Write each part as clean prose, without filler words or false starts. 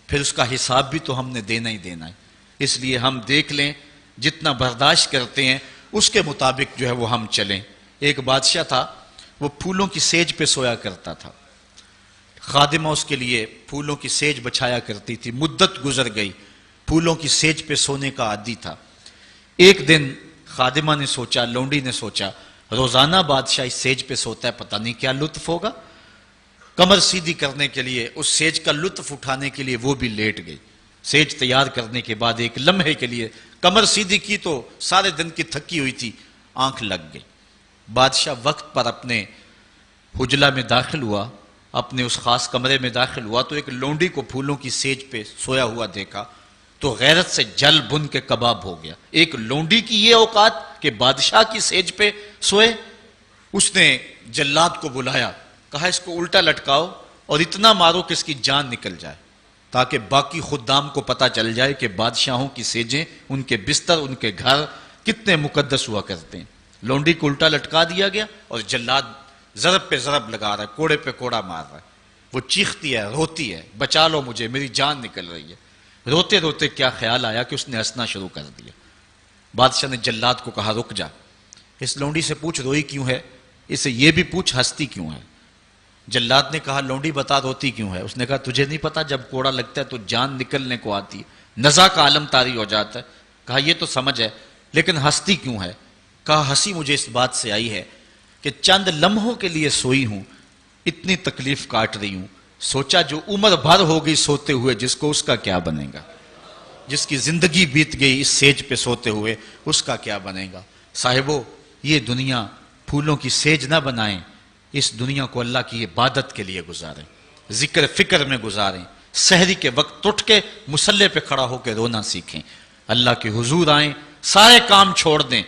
پھر اس کا حساب بھی تو ہم نے دینا ہی دینا ہے. اس لیے ہم دیکھ لیں جتنا برداشت کرتے ہیں اس کے مطابق جو ہے وہ ہم چلیں. ایک بادشاہ تھا، وہ پھولوں کی سیج پہ سویا کرتا تھا. خادمہ اس کے لیے پھولوں کی سیج بچھایا کرتی تھی. مدت گزر گئی، پھولوں کی سیج پہ سونے کا عادی تھا. ایک دن خادمہ نے سوچا، لونڈی نے سوچا، روزانہ بادشاہ اس سیج پہ سوتا ہے، پتہ نہیں کیا لطف ہوگا. کمر سیدھی کرنے کے لیے، اس سیج کا لطف اٹھانے کے لیے وہ بھی لیٹ گئی. سیج تیار کرنے کے بعد ایک لمحے کے لیے کمر سیدھی کی تو سارے دن کی تھکی ہوئی تھی، آنکھ لگ گئی. بادشاہ وقت پر اپنے حجلہ میں داخل ہوا، اپنے اس خاص کمرے میں داخل ہوا تو ایک لونڈی کو پھولوں کی سیج پہ سویا ہوا دیکھا تو غیرت سے جل بن کے کباب ہو گیا. ایک لونڈی کی یہ اوقات کہ بادشاہ کی سیج پہ سوئے. اس نے جلاد کو بلایا، کہا اس کو الٹا لٹکاؤ اور اتنا مارو کہ اس کی جان نکل جائے، تاکہ باقی خدام کو پتہ چل جائے کہ بادشاہوں کی سیجیں، ان کے بستر، ان کے گھر کتنے مقدس ہوا کرتے ہیں. لونڈی کو الٹا لٹکا دیا گیا اور جلاد ضرب پہ ضرب لگا رہا ہے، کوڑے پہ کوڑا مار رہا ہے. وہ چیختی ہے، روتی ہے، بچا لو مجھے، میری جان نکل رہی ہے. روتے روتے کیا خیال آیا کہ اس نے ہنسنا شروع کر دیا. بادشاہ نے جلاد کو کہا رک جا، اس لونڈی سے پوچھ روئی کیوں ہے، اسے یہ بھی پوچھ ہنستی کیوں ہے. جلاد نے کہا لونڈی بتا روتی کیوں ہے. اس نے کہا تجھے نہیں پتا جب کوڑا لگتا ہے تو جان نکلنے کو آتی ہے، نزا کا عالم طاری ہو جاتا ہے. کہا یہ تو سمجھ ہے، لیکن ہنستی کیوں ہے. کہا ہنسی مجھے اس بات سے آئی ہے کہ چند لمحوں کے لیے سوئی ہوں، اتنی تکلیف کاٹ رہی ہوں، سوچا جو عمر بھر ہو گئی سوتے ہوئے جس کو، اس کا کیا بنے گا. جس کی زندگی بیت گئی اس سیج پہ سوتے ہوئے، اس کا کیا بنے گا. صاحبو، یہ دنیا پھولوں کی سیج نہ بنائیں، اس دنیا کو اللہ کی عبادت کے لیے گزاریں، ذکر فکر میں گزاریں. سحری کے وقت اٹھ کے مصلے پہ کھڑا ہو کے رونا سیکھیں، اللہ کے حضور آئیں، سارے کام چھوڑ دیں،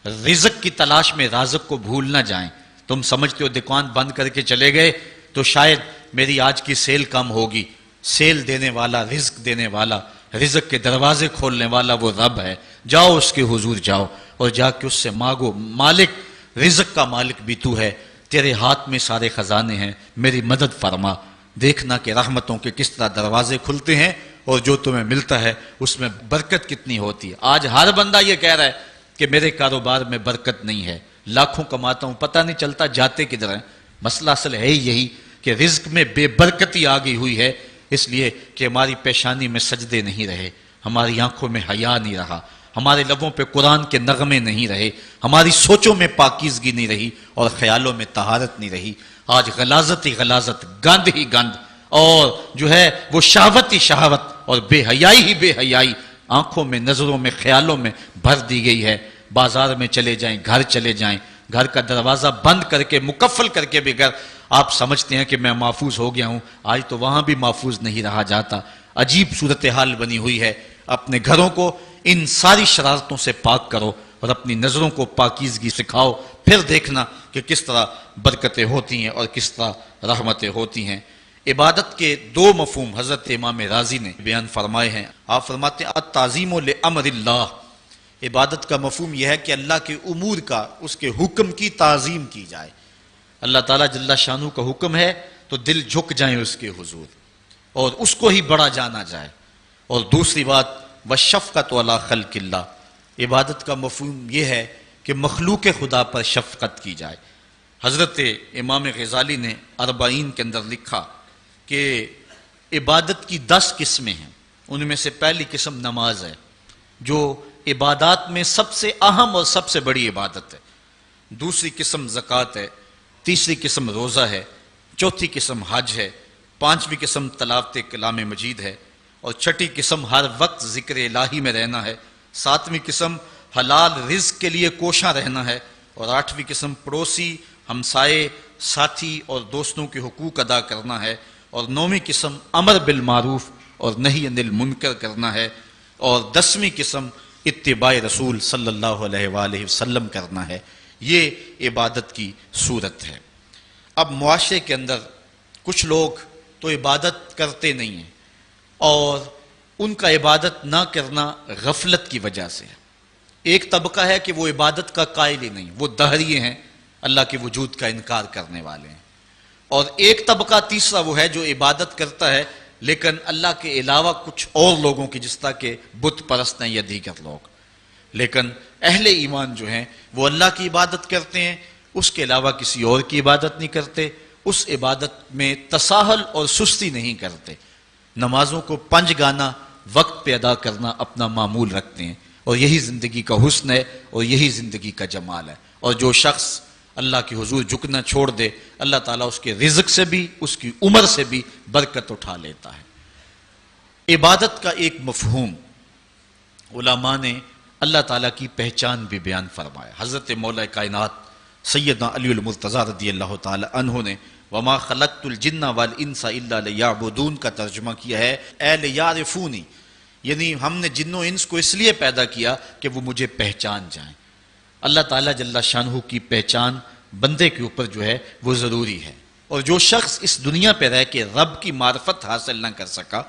رزق کی تلاش میں رازق کو بھول نہ جائیں. تم سمجھتے ہو دکان بند کر کے چلے گئے تو شاید میری آج کی سیل کم ہوگی. سیل دینے والا، رزق دینے والا، رزق کے دروازے کھولنے والا وہ رب ہے. جاؤ اس کے حضور جاؤ اور جا کے اس سے مانگو، مالک، رزق کا مالک بھی تو ہے، تیرے ہاتھ میں سارے خزانے ہیں، میری مدد فرما. دیکھنا کہ رحمتوں کے کس طرح دروازے کھلتے ہیں اور جو تمہیں ملتا ہے اس میں برکت کتنی ہوتی ہے. آج ہر بندہ یہ کہہ رہا ہے کہ میرے کاروبار میں برکت نہیں ہے، لاکھوں کماتا ہوں، پتہ نہیں چلتا جاتے کدھر ہیں. مسئلہ اصل ہے یہی کہ رزق میں بے برکتی آ گئی ہوئی ہے، اس لیے کہ ہماری پیشانی میں سجدے نہیں رہے، ہماری آنکھوں میں حیا نہیں رہا، ہمارے لبوں پہ قرآن کے نغمے نہیں رہے، ہماری سوچوں میں پاکیزگی نہیں رہی اور خیالوں میں طہارت نہیں رہی. آج غلاظت ہی غلاظت، گند ہی گند، اور جو ہے وہ شہوت ہی شہوت اور بے حیائی ہی بے حیائی آنکھوں میں، نظروں میں، خیالوں میں بھر دی گئی ہے. بازار میں چلے جائیں، گھر چلے جائیں، گھر کا دروازہ بند کر کے، مکفل کر کے بھی اگر آپ سمجھتے ہیں کہ میں محفوظ ہو گیا ہوں، آج تو وہاں بھی محفوظ نہیں رہا جاتا. عجیب صورتحال بنی ہوئی ہے. اپنے گھروں کو ان ساری شرارتوں سے پاک کرو اور اپنی نظروں کو پاکیزگی سکھاؤ، پھر دیکھنا کہ کس طرح برکتیں ہوتی ہیں اور کس طرح رحمتیں ہوتی ہیں. عبادت کے دو مفہوم حضرت امام رازی نے بیان فرمائے ہیں. آپ فرماتے ہیں التعظیم لامر اللہ. عبادت کا مفہوم یہ ہے کہ اللہ کے امور کا، اس کے حکم کی تعظیم کی جائے. اللہ تعالیٰ جل شانہ کا حکم ہے تو دل جھک جائیں اس کے حضور اور اس کو ہی بڑا جانا جائے. اور دوسری بات وشفقت علی خلق اللہ. عبادت کا مفہوم یہ ہے کہ مخلوق خدا پر شفقت کی جائے. حضرت امام غزالی نے اربعین کے اندر لکھا کہ عبادت کی 10 قسمیں ہیں. ان میں سے پہلی قسم نماز ہے، جو عبادات میں سب سے اہم اور سب سے بڑی عبادت ہے. دوسری قسم زکوٰۃ ہے، تیسری قسم روزہ ہے، چوتھی قسم حج ہے، پانچویں قسم تلاوت کلام مجید ہے، اور چھٹی قسم ہر وقت ذکر الہی میں رہنا ہے، ساتویں قسم حلال رزق کے لیے کوشاں رہنا ہے، اور آٹھویں قسم پڑوسی، ہمسائے، ساتھی اور دوستوں کے حقوق ادا کرنا ہے، اور نویں قسم امر بالمعروف اور نہی عن المنکر کرنا ہے، اور 10ویں قسم اتباع رسول صلی اللہ علیہ وآلہ وسلم کرنا ہے. یہ عبادت کی صورت ہے. اب معاشرے کے اندر کچھ لوگ تو عبادت کرتے نہیں ہیں اور ان کا عبادت نہ کرنا غفلت کی وجہ سے ہے. ایک طبقہ ہے کہ وہ عبادت کا قائل ہی نہیں، وہ دہریے ہیں، اللہ کے وجود کا انکار کرنے والے ہیں. اور ایک طبقہ تیسرا وہ ہے جو عبادت کرتا ہے لیکن اللہ کے علاوہ کچھ اور لوگوں کی، جس طرح کہ بت پرست ہیں یا دیگر لوگ. لیکن اہل ایمان جو ہیں وہ اللہ کی عبادت کرتے ہیں، اس کے علاوہ کسی اور کی عبادت نہیں کرتے، اس عبادت میں تساہل اور سستی نہیں کرتے. نمازوں کو 5 گانا وقت پہ ادا کرنا اپنا معمول رکھتے ہیں، اور یہی زندگی کا حسن ہے اور یہی زندگی کا جمال ہے. اور جو شخص اللہ کے حضور جھکنا چھوڑ دے، اللہ تعالیٰ اس کے رزق سے بھی، اس کی عمر سے بھی برکت اٹھا لیتا ہے. عبادت کا ایک مفہوم علماء نے اللہ تعالیٰ کی پہچان بھی بیان فرمایا. حضرت مولا کائنات سیدنا علی المرتضیٰ رضی اللہ تعالیٰ عنہ نے وما خلقت الجن والانس الا لیعبدون کا ترجمہ کیا ہے اے لیعرفونی، یعنی ہم نے جن و انس کو اس لیے پیدا کیا کہ وہ مجھے پہچان جائیں. اللہ تعالیٰ جل شانہ کی پہچان بندے کے اوپر جو ہے وہ ضروری ہے. اور جو شخص اس دنیا پہ رہ کے رب کی معرفت حاصل نہ کر سکا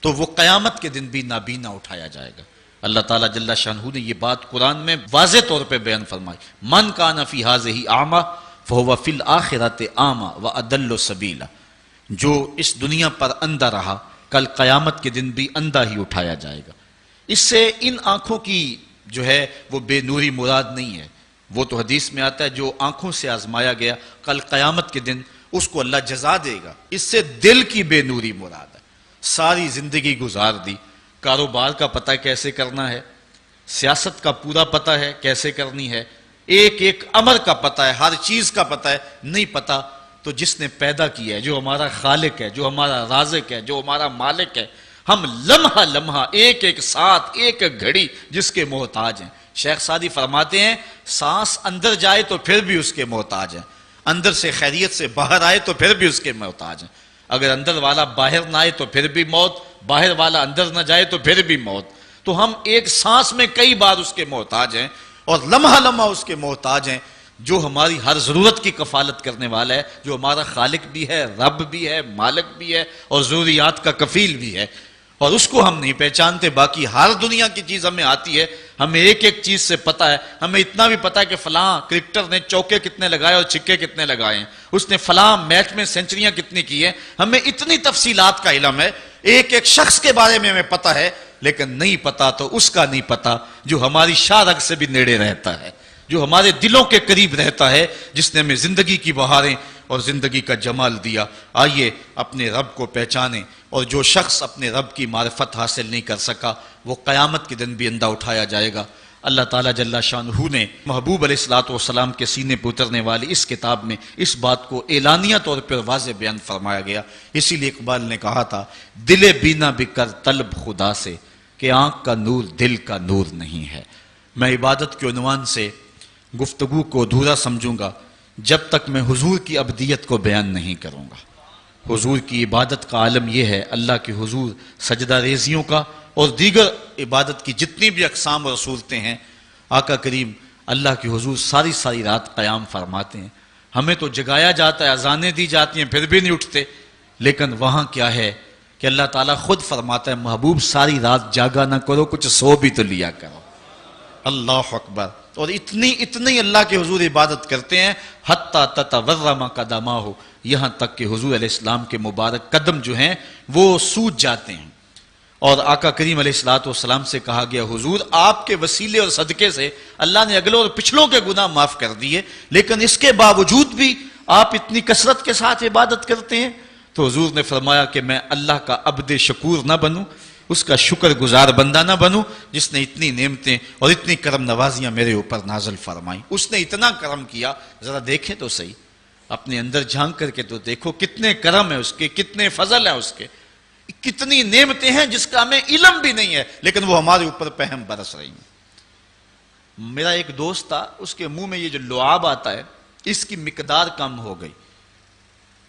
تو وہ قیامت کے دن بھی نابینا اٹھایا جائے گا. اللہ تعالیٰ جل شانہ نے یہ بات قرآن میں واضح طور پہ بیان فرمائی، من کان فی ھذہ اعمی فہو فی الآخرۃ اعمی واضل سبیلا. جو اس دنیا پر اندھا رہا کل قیامت کے دن بھی اندھا ہی اٹھایا جائے گا. اس سے ان آنکھوں کی جو ہے وہ بے نوری مراد نہیں ہے. وہ تو حدیث میں آتا ہے جو آنکھوں سے آزمایا گیا کل قیامت کے دن اس کو اللہ جزا دے گا. اس سے دل کی بے نوری مراد ہے. ساری زندگی گزار دی، کاروبار کا پتہ کیسے کرنا ہے، سیاست کا پورا پتہ ہے کیسے کرنی ہے، ایک ایک امر کا پتہ ہے، ہر چیز کا پتہ ہے، نہیں پتہ تو جس نے پیدا کیا ہے، جو ہمارا خالق ہے، جو ہمارا رازق ہے، جو ہمارا مالک ہے، ہم لمحہ لمحہ ایک ایک ساتھ ایک ایک گھڑی جس کے محتاج ہیں. شیخ سعدی فرماتے ہیں سانس اندر جائے تو پھر بھی اس کے محتاج ہیں، اندر سے خیریت سے باہر آئے تو پھر بھی اس کے محتاج ہیں. اگر اندر والا باہر نہ آئے تو پھر بھی موت، باہر والا اندر نہ جائے تو پھر بھی موت. تو ہم ایک سانس میں کئی بار اس کے محتاج ہیں اور لمحہ لمحہ اس کے محتاج ہیں. جو ہماری ہر ضرورت کی کفالت کرنے والا ہے، جو ہمارا خالق بھی ہے، رب بھی ہے، مالک بھی ہے اور ضروریات کا کفیل بھی ہے، اور اس کو ہم نہیں پہچانتے. باقی ہر دنیا کی چیز ہمیں آتی ہے، ہمیں ایک ایک چیز سے پتہ ہے. ہمیں اتنا بھی پتہ ہے کہ فلاں کرکٹر نے چوکے کتنے لگائے اور چھکے کتنے لگائے ہیں، اس نے فلاں میچ میں سینچریاں کتنی کی ہیں. ہمیں اتنی تفصیلات کا علم ہے، ایک ایک شخص کے بارے میں ہمیں پتہ ہے، لیکن نہیں پتہ تو اس کا نہیں پتہ جو ہماری شاہ رگ سے بھی نیڑے رہتا ہے، جو ہمارے دلوں کے قریب رہتا ہے، جس نے ہمیں زندگی کی بہاریں اور زندگی کا جمال دیا. آئیے اپنے رب کو پہچانیں. اور جو شخص اپنے رب کی معرفت حاصل نہیں کر سکا وہ قیامت کے دن بھی اندھا اٹھایا جائے گا. اللہ تعالیٰ جل شانہ نے محبوب علیہ الصلوۃ والسلام کے سینے پر اترنے والی اس کتاب میں اس بات کو اعلانیہ طور پر واضح بیان فرمایا گیا. اسی لیے اقبال نے کہا تھا دل بینا بکر طلب خدا سے کہ آنکھ کا نور دل کا نور نہیں ہے. میں عبادت کے عنوان سے گفتگو کو ادھورا سمجھوں گا جب تک میں حضور کی ابدیت کو بیان نہیں کروں گا. حضور کی عبادت کا عالم یہ ہے اللہ کے حضور سجدہ ریزیوں کا اور دیگر عبادت کی جتنی بھی اقسام اور صورتیں ہیں، آقا کریم اللہ کے حضور ساری ساری رات قیام فرماتے ہیں. ہمیں تو جگایا جاتا ہے، اذانیں دی جاتی ہیں، پھر بھی نہیں اٹھتے. لیکن وہاں کیا ہے کہ اللہ تعالیٰ خود فرماتا ہے محبوب ساری رات جاگا نہ کرو، کچھ سو بھی تو لیا کرو. اللہ اکبر. اور اتنی اللہ کے حضور عبادت کرتے ہیں حتیٰ تتورم قدماہ، یہاں تک کہ حضور علیہ السلام کے مبارک قدم جو ہیں وہ سوج جاتے ہیں. اور آقا کریم علیہ الصلوۃ والسلام سے کہا گیا حضور آپ کے وسیلے اور صدقے سے اللہ نے اگلوں اور پچھلوں کے گناہ معاف کر دیے، لیکن اس کے باوجود بھی آپ اتنی کثرت کے ساتھ عبادت کرتے ہیں. تو حضور نے فرمایا کہ میں اللہ کا عبد شکور نہ بنوں، اس کا شکر گزار بندہ نہ بنوں جس نے اتنی نعمتیں اور اتنی کرم نوازیاں میرے اوپر نازل فرمائیں. اس نے اتنا کرم کیا، ذرا دیکھیں تو صحیح، اپنے اندر جھانک کر کے تو دیکھو کتنے کرم ہے اس کے، کتنے فضل ہیں اس کے، کتنی نعمتیں ہیں جس کا ہمیں علم بھی نہیں ہے لیکن وہ ہمارے اوپر پہم برس رہی ہیں. میرا ایک دوست تھا، اس کے منہ میں یہ جو لعاب آتا ہے اس کی مقدار کم ہو گئی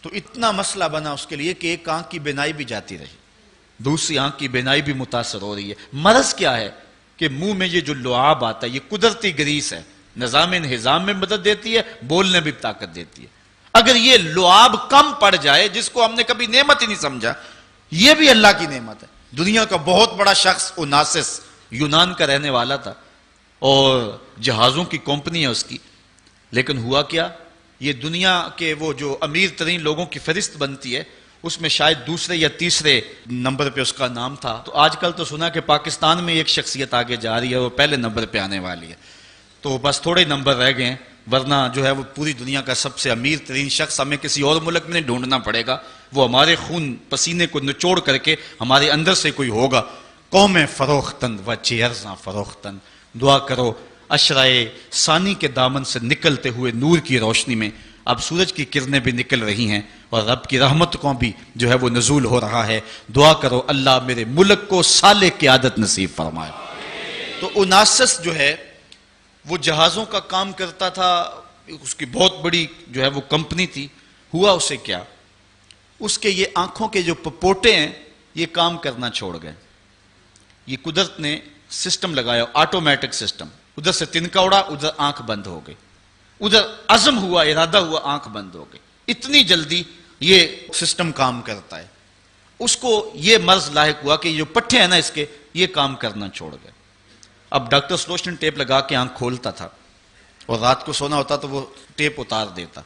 تو اتنا مسئلہ بنا اس کے لیے کہ ایک آنکھ کی بینائی بھی جاتی رہی، دوسری آنکھ کی بینائی بھی متاثر ہو رہی ہے. مرض کیا ہے کہ منہ میں یہ جو لعاب آتا ہے یہ قدرتی گریس ہے، نظام انہضام میں مدد دیتی ہے، بولنے بھی طاقت دیتی ہے. اگر یہ لعاب کم پڑ جائے جس کو ہم نے کبھی نعمت ہی نہیں سمجھا، یہ بھی اللہ کی نعمت ہے. دنیا کا بہت بڑا شخص اوناسس یونان کا رہنے والا تھا اور جہازوں کی کمپنی ہے اس کی، لیکن ہوا کیا، یہ دنیا کے وہ جو امیر ترین لوگوں کی فہرست بنتی ہے اس میں شاید دوسرے یا تیسرے نمبر پہ اس کا نام تھا. تو آج کل تو سنا کہ پاکستان میں ایک شخصیت آگے جا رہی ہے، وہ پہلے نمبر پہ آنے والی ہے. تو بس تھوڑے نمبر رہ گئے ہیں، ورنہ جو ہے وہ پوری دنیا کا سب سے امیر ترین شخص ہمیں کسی اور ملک میں نہیں ڈھونڈنا پڑے گا، وہ ہمارے خون پسینے کو نچوڑ کر کے ہمارے اندر سے کوئی ہوگا. قوم فروختن و چیرزاں فروختن. دعا کرو عشرائے ثانی کے دامن سے نکلتے ہوئے نور کی روشنی میں اب سورج کی کرنیں بھی نکل رہی ہیں اور رب کی رحمت کو بھی جو ہے وہ نزول ہو رہا ہے. دعا کرو اللہ میرے ملک کو صالح قیادت نصیب فرمائے. تو اوناسس جو ہے وہ جہازوں کا کام کرتا تھا، اس کی بہت بڑی جو ہے وہ کمپنی تھی. ہوا اسے کیا، اس کے یہ آنکھوں کے جو پپوٹے ہیں یہ کام کرنا چھوڑ گئے. یہ قدرت نے سسٹم لگایا، آٹومیٹک سسٹم. ادھر سے تنکا اڑا، ادھر آنکھ بند ہو گئی. ادھر عزم ہوا، ارادہ ہوا، آنکھ بند ہو گئی. اتنی جلدی یہ سسٹم کام کرتا ہے. اس کو یہ مرض لاحق ہوا کہ جو پٹھے ہیں نا اس کے، یہ کام کرنا چھوڑ گئے. اب ڈاکٹر سلوشن ٹیپ لگا کے آنکھ کھولتا تھا اور رات کو سونا ہوتا تو وہ ٹیپ اتار دیتا.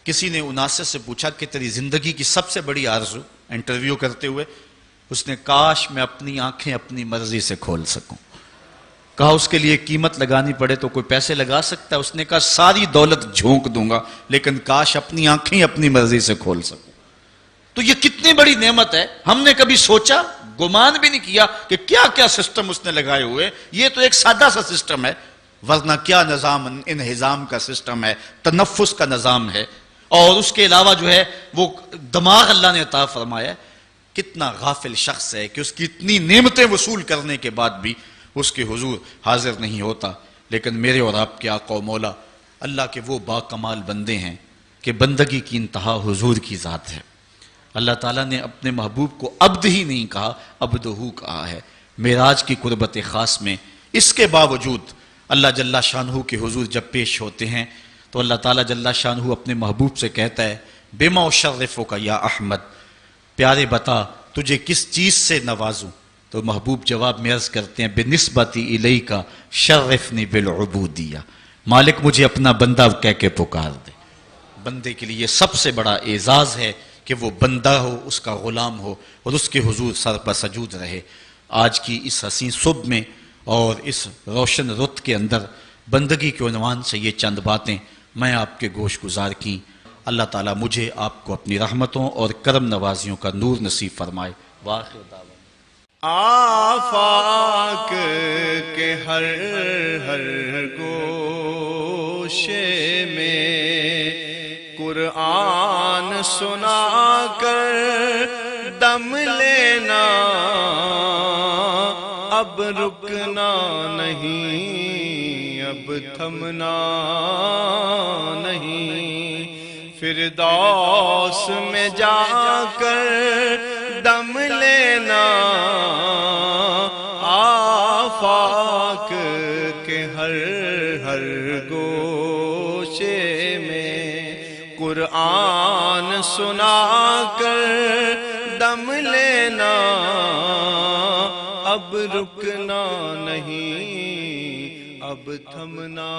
کسی نے اوناسس سے پوچھا کہ تیری زندگی کی سب سے بڑی آرزو، انٹرویو کرتے ہوئے اس نے کاش میں اپنی آنکھیں اپنی مرضی سے کھول سکوں. کہا اس کے لیے قیمت لگانی پڑے تو کوئی پیسے لگا سکتا ہے؟ اس نے کہا ساری دولت جھونک دوں گا لیکن کاش اپنی آنکھیں اپنی مرضی سے کھول سکوں. تو یہ کتنی بڑی نعمت ہے، ہم نے کبھی سوچا، گمان بھی نہیں کیا کہ کیا کیا سسٹم اس نے لگائے ہوئے. یہ تو ایک سادہ سا سسٹم ہے، ورنہ کیا نظام انہضام کا سسٹم ہے، تنفس کا نظام ہے. اور اس کے علاوہ جو ہے وہ دماغ اللہ نے عطا فرمایا. کتنا غافل شخص ہے کہ اس کی اتنی نعمتیں وصول کرنے کے بعد بھی اس کے حضور حاضر نہیں ہوتا. لیکن میرے اور آپ کے آقا و مولا اللہ کے وہ با کمال بندے ہیں کہ بندگی کی انتہا حضور کی ذات ہے. اللہ تعالیٰ نے اپنے محبوب کو عبد ہی نہیں کہا، عبدہو کہا ہے. معراج کی قربت خاص میں اس کے باوجود اللہ جل شانہ کے حضور جب پیش ہوتے ہیں تو اللہ تعالیٰ جل شانہ اپنے محبوب سے کہتا ہے بما اشرفک یا احمد، پیارے بتا تجھے کس چیز سے نوازوں. تو محبوب جواب میں عرض کرتے ہیں بنسبتی الیک شرفنی بالعبودیہ، مالک مجھے اپنا بندہ کہہ کے پکار دے. بندے کے لیے سب سے بڑا اعزاز ہے کہ وہ بندہ ہو، اس کا غلام ہو اور اس کے حضور سر پر سجود رہے. آج کی اس حسین صبح میں اور اس روشن رت کے اندر بندگی کے عنوان سے یہ چند باتیں میں آپ کے گوش گزار کی. اللہ تعالیٰ مجھے آپ کو اپنی رحمتوں اور کرم نوازیوں کا نور نصیب فرمائے. واخر دعوانا آفاق کے ہر ہر گوشے میں قرآن سنا کر دم لینا، اب رکنا نہیں، اب تھمنا نہیں. فردوس میں جا کر دم لینا، آفاق کے ہر ہر گوشے میں قرآن سنا کر دم لینا، اب رکنا نہیں، اب تھمنا